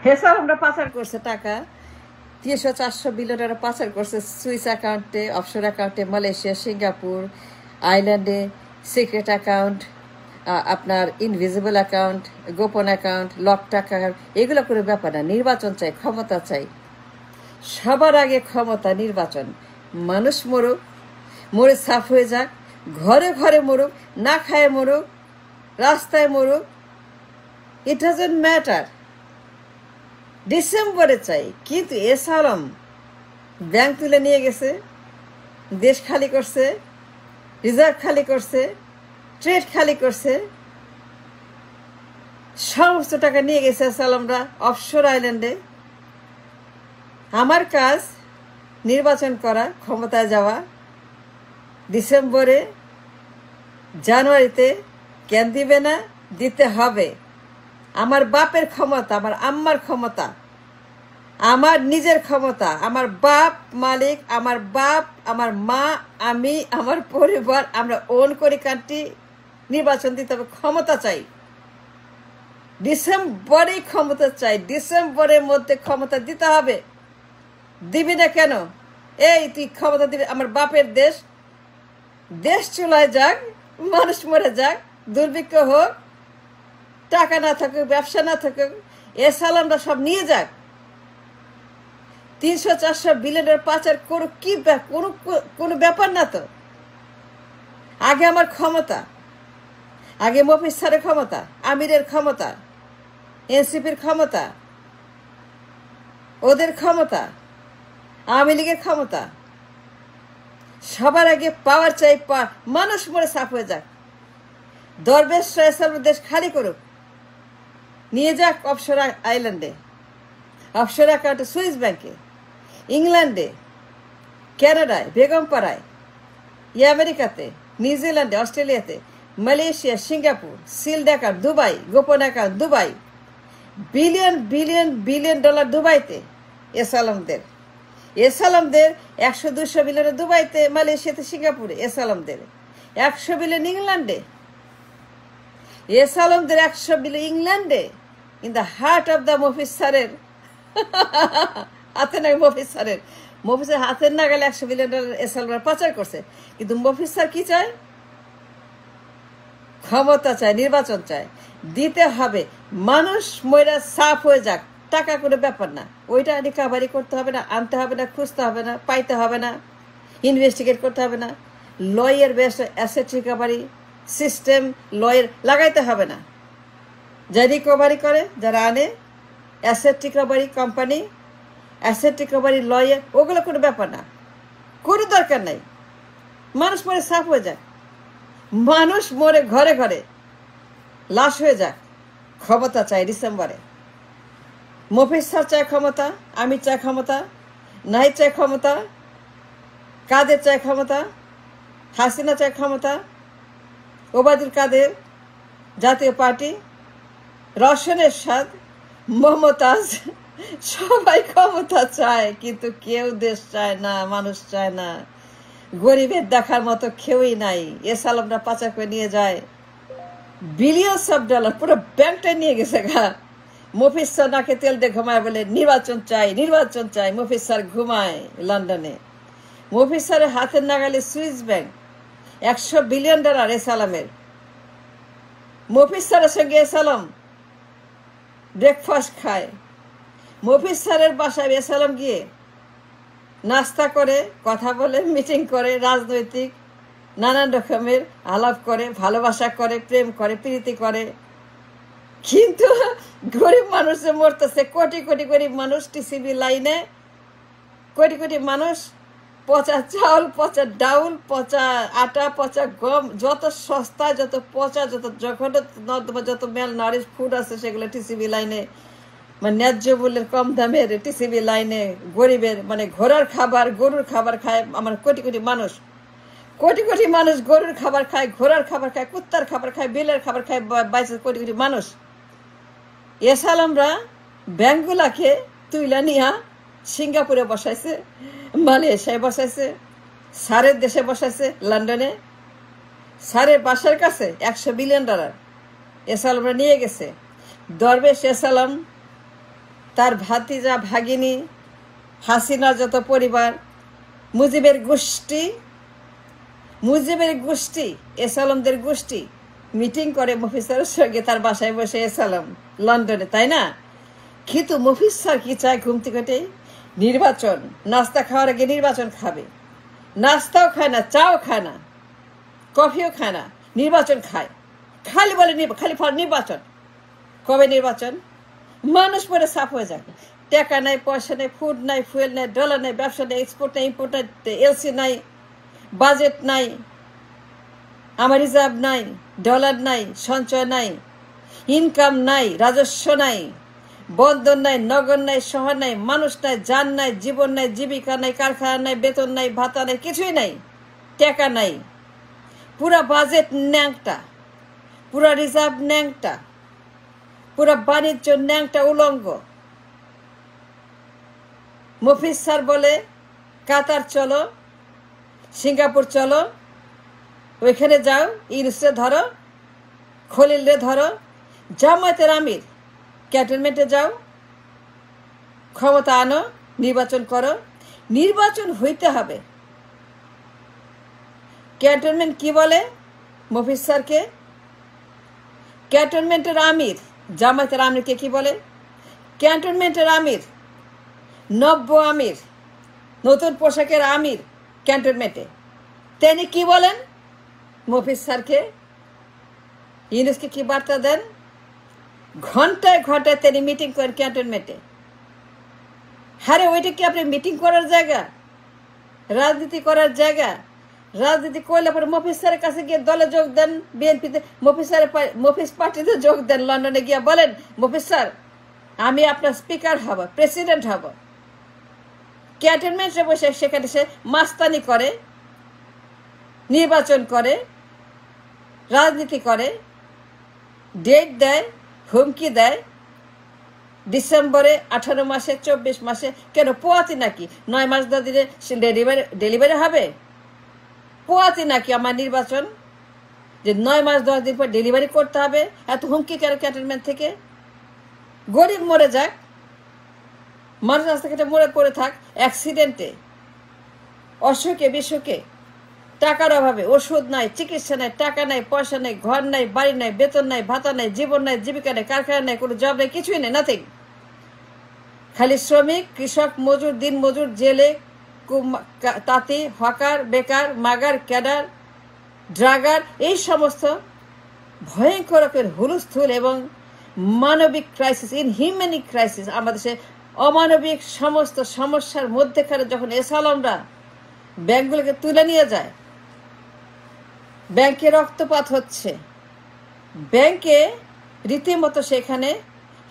হেসাব আমরা পাচার করছে টাকা 300-400 বিলিয়ন টাকা পাচার করছে সুইস অ্যাকাউন্টে, অফশোর অ্যাকাউন্টে, মালয়েশিয়া, সিঙ্গাপুর, আইল্যান্ডে, সিক্রেট অ্যাকাউন্ট, আপনার ইনভিজিবল অ্যাকাউন্ট, গোপন অ্যাকাউন্ট, লক টাকা। এগুলো করে ব্যাপার না। নির্বাচন চাই, ক্ষমতা চাই। সবার আগে ক্ষমতা, নির্বাচন। মানুষ মরুক, মরে সাফ হয়ে যাক, ঘরে ঘরে মরুক, না খায় মরুক, রাস্তায় মরুক, ইট ডাজন্ট ম্যাটার। ডিসেম্বরে চাই। কিন্তু এসালাম ব্যাংক তুলে নিয়ে গেছে, দেশ খালি করছে, রিজার্ভ খালি করছে, ট্রেড খালি করছে, সমস্ত টাকা নিয়ে গেছে এসালামরা অফশোর আইল্যান্ডে। আমার কাজ নির্বাচন করা, ক্ষমতায় যাওয়া। ডিসেম্বরে, জানুয়ারিতে কেন দিবে না? দিতে হবে। আমার বাপের ক্ষমতা, আমার আম্মার ক্ষমতা, আমার নিজের ক্ষমতা, আমার বাপ মালিক, আমার বাপ, আমার মা, আমি, আমার পরিবার, আমরা ওন করি কান্ট্রি। নির্বাচন দিতে হবে, ক্ষমতা চাই। ডিসেম্বরেই ক্ষমতা চাই। ডিসেম্বরের মধ্যে ক্ষমতা দিতে হবে। দিবি না কেন? এই তুই ক্ষমতা দিবি? আমার বাপের দেশ, দেশ চুলায় যাক, মানুষ মরে যাক, দুর্ভিক্ষ হোক, টাকা না থাকুক, ব্যবসা না থাকুক, এসালামরা সব নিয়ে যাক। 300-400 বিলিয়নের পাচার করুক, কি কোনো ব্যাপার না তো। আগে আমার ক্ষমতা, আগে মফিজ স্যারের ক্ষমতা, আমিরের ক্ষমতা, এনসিপির ক্ষমতা, ওদের ক্ষমতা, আওয়ামী লীগের ক্ষমতা। সবার আগে পাওয়ার চাই। মানুষ মরে সাফ হয়ে যাক। দরবেশ দেশ খালি করুক, নিয়ে যাক অফশোর আইল্যান্ডে, অফশোর অ্যাকাউন্টে, সুইস ব্যাংকে, ইংল্যান্ডে, কানাডায়, বেগমপাড়ায়, আমেরিকাতে, নিউজিল্যান্ডে, অস্ট্রেলিয়াতে, Malaysia, Singapore, sealed account Dubai, গোপন account Dubai, billion billion billion dollar দুবাইতে এসালামদের। 100-200 বিলিয়ন দুবাইতে, মালয়েশিয়াতে, সিঙ্গাপুরে এসালামদের। 100 বিলিয়ন ইংল্যান্ডে এসালামদের। 100 বিলিয়ন ইংল্যান্ডে, in the heart of the Mofiz স্যারের হাতে না। মফিজের হাতের না গেলে 100 বিলিয়ন ডলার এসালামরা পাচার করছে। কিন্তু মফিজ স্যার কি চায়? ক্ষমতা চায়, নির্বাচন চায়। দিতে হবে। মানুষ ময়রা সাফ হয়ে যাক, টাকা কোনো ব্যাপার না। ওইটা রিকাভারি করতে হবে না, আনতে হবে না, খুঁজতে হবে না, পাইতে হবে না, ইনভেস্টিগেট করতে হবে না। লয়ের বেস্ট অ্যাসেট রিকাভারি সিস্টেম, লয়ের লাগাইতে হবে না। যা রিকভারি করে, যারা আনে, asset recovery company, asset recovery lawyer, ওগুলো কোনো ব্যাপার না, কোনো দরকার নাই। মানুষ মরে সাফ হয়ে যাক, মানুষ মরে ঘরে ঘরে লাশ হয়ে যাক। ক্ষমতা চাই ডিসেম্বরে। মফিজ স্যার চায় ক্ষমতা, আমি চাই ক্ষমতা, নাহিদ চাই ক্ষমতা, কাদের চাই ক্ষমতা, হাসিনা চাই ক্ষমতা, ওবায়দুল কাদের, জাতীয় পার্টি, রওশন এরশাদ, মমতাজ, সবাই ক্ষমতা চায়। কিন্তু কেউ দেশ চায় না, মানুষ চায় না। গরিবের দেখার মতো কেউই নাই। এসালামরা পাচার করে নিয়ে যায় বিলিয়ন্স অফ ডলার, পুরো ব্যাংকটা নিয়ে গেছে গা। মফিজ স্যার নাকে তেল দিয়ে ঘুমায়, বলে নির্বাচন চাই, নির্বাচন চাই। মফিজ স্যার ঘুমায় লন্ডনে। মফিজ স্যারের হাতের নাগালে সুইস ব্যাংক, 100 বিলিয়ন ডলার এসালামের। মফিজ স্যারের সঙ্গে এসালাম ব্রেকফাস্ট খায়। মফিজ স্যারের বাসায় এসালাম গিয়ে নাস্তা করে, কথা বলে, মিটিং করে, রাজনৈতিক নানান রকমের আলাপ করে, ভালোবাসা করে, প্রেম করে, প্রীতি করে। কিন্তু গরিব মানুষ যে মরতেছে, কোটি কোটি গরিব মানুষ টিসিবি লাইনে, কোটি কোটি মানুষ, পচা চাউল, পচা ডাউল, পচা আটা, পচা গম, যত সস্তা, যত পচা, যত যত মেল নারিশ ফুড আছে, সেগুলো টিসিবি লাইনে, মানে ন্যায্য মূল্যের কম দামের টিসিবি লাইনে গরিবের, মানে ঘোড়ার খাবার, গরুর খাবার খায় আমার কোটি কোটি মানুষ। কোটি কোটি মানুষ গরুর খাবার খায়, ঘোড়ার খাবার খায়, কুত্তার খাবার খায়, বিলের খাবার খায়, বাইশে কোটি কোটি মানুষ। এসালামরা ব্যাংকগুলাকে তুইলা নিয়া সিঙ্গাপুরে বসাইছে, মালয়েশিয়ায় বসাইছে, স্যারের দেশে বসাইছে, লন্ডনে। স্যারের বাসার কাছে 100 বিলিয়ন ডলার এসালামরা নিয়ে গেছে। দরবেশ এসালাম তার ভাতিজা ভাগিনী, হাসিনার যত পরিবার, মুজিবের গোষ্ঠী, এস আলমদের গোষ্ঠী মিটিং করে মফিজ স্যারের সঙ্গে তার বাসায় বসে এস আলম লন্ডনে, তাই না? কিন্তু মফিজ স্যার কি চায়? ঘুম থেকে উঠে নির্বাচন, নাস্তা খাওয়ার আগে নির্বাচন খাবে। নাস্তাও খায় না, চাও খায় না, কফিও খায় না, নির্বাচন খায়। খালি বলে খালি নির্বাচন। কবে নির্বাচন? মানুষ পরে সাফ হয়ে যাক। টাকা নাই, পয়সা নেই, ফুড নাই, ফুয়েল নাই, ডলার নাই, ব্যবসা নেই, এক্সপোর্ট নাই, ইম্পোর্ট নাই, এলসি নাই, বাজেট নাই, আমার রিজার্ভ নাই, ডলার নাই, সঞ্চয় নাই, ইনকাম নাই, রাজস্ব নাই, বন্দর নাই, নগর নাই, শহর নাই, মানুষ নাই, জান নাই, জীবন নাই, জীবিকা নাই, কারখানা নাই, বেতন নাই, ভাতা নাই, কিছুই নাই, টাকা নাই, পুরা বাজেট ন্যাংটা, পুরা রিজার্ভ ন্যাংটা, পুরা বাণিজ্য ন্যাংটা, উলঙ্গ। মফিজ স্যার বলে কাতার চলো, সিঙ্গাপুর চলো, ওইখানে যাও, ইউনুসরে ধরো, খলিলরে ধরো, জামায়াতের আমির ক্যান্টনমেন্টে যাও, ক্ষমতা আনো, নির্বাচন করো। নির্বাচন হইতে হবে। ক্যান্টনমেন্ট কি বলে মফিজ স্যারকে? ক্যান্টনমেন্টের আমির জামায়াতের আমিরকে কি বলে? ক্যান্টনমেন্টের আমির, নব্য আমির, নতুন পোশাকের আমির ক্যান্টনমেন্টে, তিনি কি বলেন মফিজ স্যারকে? ইউনুসকে কি বার্তা দেন? ঘন্টায় ঘন্টায় তিনি মিটিং করেন ক্যান্টনমেন্টে। হ্যাঁ, ওইটা কি আপনি মিটিং করার জায়গা? রাজনীতি করার জায়গা? রাজনীতি করলে পরে মফিজ স্যারের কাছে গিয়ে দলে যোগ দেন, বিএনপিতে মফিজ পার্টিতে যোগ দেন, লন্ডনে গিয়ে বলেন মফিজ স্যার আমি আপনার স্পিকার হব, প্রেসিডেন্ট হব। ক্যান্টনমেন্টে বসে সেখানে সে মাস্তানি করে, নির্বাচন করে, রাজনীতি করে, ডেট দেয়, হুমকি দেয়। ডিসেম্বরে 18 মাসে 24 মাসে কেন পোয়াতি নাকি 9 মাস 10 দিনে ডেলিভারি হবে? পোয়াতি নাকি আমার নির্বাচন যে 9 মাস 10 দিন পর ডেলিভারি করতে হবে? এত হুমকি কেন ক্যান্টনমেন্ট থেকে? গরিব মরে যাক, মানুষ রাস্তাঘাটে মরে পড়ে থাক, অ্যাক্সিডেন্টে, অসুখে বিসুখে, টাকার অভাবে, ওষুধ নাই, চিকিৎসা নাই, টাকা নাই, পয়সা নাই, ঘর নাই, বাড়ি নাই, বেতন নাই, ভাতা নাই, জীবন নাই, জীবিকা নাই, কারখানা নাই, কোনো জব নাই, কিছুই নেই, নাথিং। খালি শ্রমিক, কৃষক, মজুর, দিন মজুর, জেলে, তাঁতি, হকার, বেকার, মাগার, ক্যাডার, ড্রাগার, এই সমস্ত ভয়ঙ্কর রকমের হুলস্থুল এবং মানবিক ক্রাইসিস, ইনহিউম্যানিক ক্রাইসিস, আমাদের দেশে অমানবিক সমস্ত সমস্যার মধ্যেখানে যখন এস আলমরা ব্যাংকগুলোকে তুলে নিয়ে যায়, ব্যাংকে রক্তপাত হচ্ছে, ব্যাংকে রীতিমতো সেখানে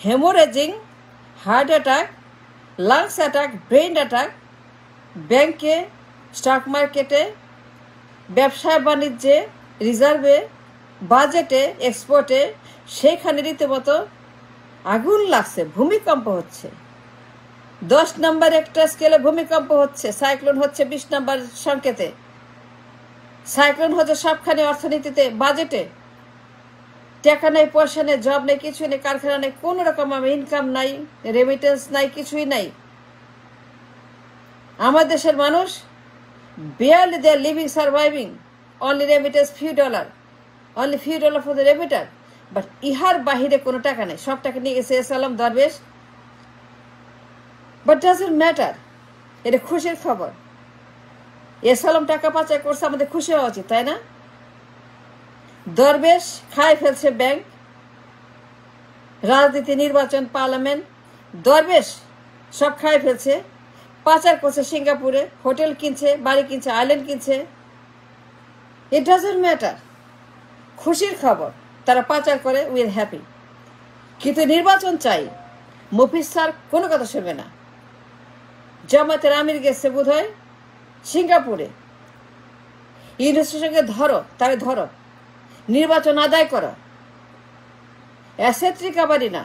haemorrhaging, heart attack, lungs attack, brain attack, ব্যাংকে, স্টক মার্কেটে, ব্যবসা বাণিজ্যে, রিজার্ভে, বাজেটে, এক্সপোর্টে, সেখানে রীতিমতো আগুন লাগছে, ভূমিকম্প হচ্ছে। 10 নম্বর একটা স্কেলে ভূমিকম্প হচ্ছে, সাইক্লোন হচ্ছে 20 নম্বর সংকেতে, সাইক্লোন হচ্ছে সবখানে অর্থনীতিতে, বাজেটে। টাকা নেই, পয়সা নেই, জব নেই, কিছুই নেই, কারখানা নেই, কোনো রকম ইনকাম নাই, রেমিটেন্স নাই, কিছুই নাই। আমার দেশের মানুষ barely they are living, surviving, only remittance few dollar, only few dollar for the remitter, but ইহার বাহিরে কোনো টাকা নেই, সব টাকা নিয়ে গেছে এস আলম দরবেশ। বাট ডাজন্ট ম্যাটার, এটা খুশির খবর। এস আলম টাকা পাচার করছে, আমাদের খুশি হওয়া উচিত, তাই না? দরবেশ খায় ফেলছে ব্যাংক, রাজনীতি, নির্বাচন, পার্লামেন্ট, দরবেশ সব খায় ফেলছে, পাচার করছে সিঙ্গাপুরে, হোটেল কিনছে, বাড়ি কিনছে, আইল্যান্ড কিনছে। ইট ডাজন্ট ম্যাটার, খুশির খবর, তারা পাচার করে, উই আর হ্যাপি। কিন্তু নির্বাচন চাই, মফিজ স্যার কোনো কথা শুনবে না। জামায়াতের আমির গেছে বোধ হয় সিঙ্গাপুরে, ইউনুসের সঙ্গে ধরো, তারে ধরো, নির্বাচন আদায় করো। অ্যাসেট রিকাভারি না,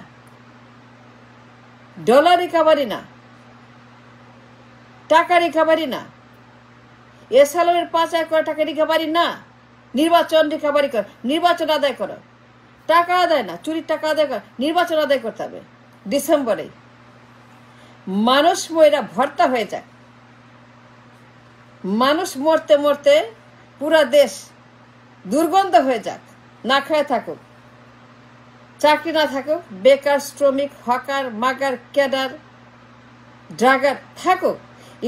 ডলার রিকাভারি না, টাকা রিকাভারি না, এস আলমের পাচার করা টাকা রিকাভারি না, নির্বাচন রিকাভারি কর, নির্বাচন আদায় করো। টাকা আদায় না, চুরির টাকা আদায় কর, নির্বাচন আদায় করতে হবে ডিসেম্বরে। মানুষ ময়রা ভর্তা হয়ে যাক, মানুষ মরতে মরতে পুরা দেশ দুর্গন্ধ হয়ে যাক, না খায় থাকুক, চাকরি না থাকুক, বেকার, শ্রমিক, হকার, মাগার, ক্যাডার, ড্রাগার থাকুক,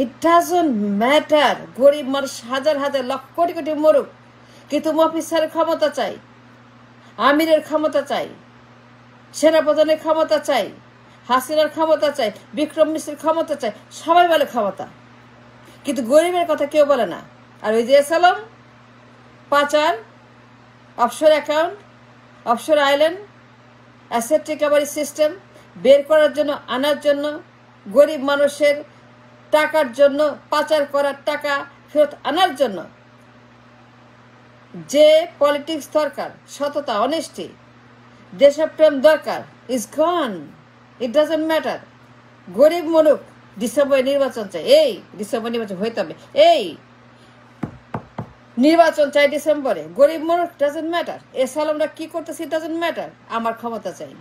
ইট ডাজন্ট ম্যাটার। গরিব মানুষ হাজার হাজার লক্ষ কোটি কোটি মরুক, কিন্তু অফিসারের ক্ষমতা চাই, আমিরের ক্ষমতা চাই, সেনাপ্রধানের ক্ষমতা চাই, হাসিনার ক্ষমতা চাই, বিক্রম মিশ্রের ক্ষমতা চাই, সবাই বলে ক্ষমতা, কিন্তু গরিবের কথা কেউ বলে না। আর ওই যে সালাম পাচার, offshore account, offshore island, asset recovery system বের করার জন্য, আনার জন্য, গরিব মানুষের টাকার জন্য, পাচার করার টাকা ফেরত আনার জন্য যে পলিটিক্স দরকার, সততা, অনেস্টি, দেশপ্রেম দরকার, is gone. It doesn't matter. গরিব মনুক ডিসেম্বরে নির্বাচন চাই, এই ডিসেম্বর নির্বাচন হইতে হবে, এই নির্বাচন চাই ডিসেম্বরে, গরিব মনুক ডাজন্ট ম্যাটার। এ সালামরা কি করতেছে, ডাজন্ট ম্যাটার, আমার ক্ষমতা চাই।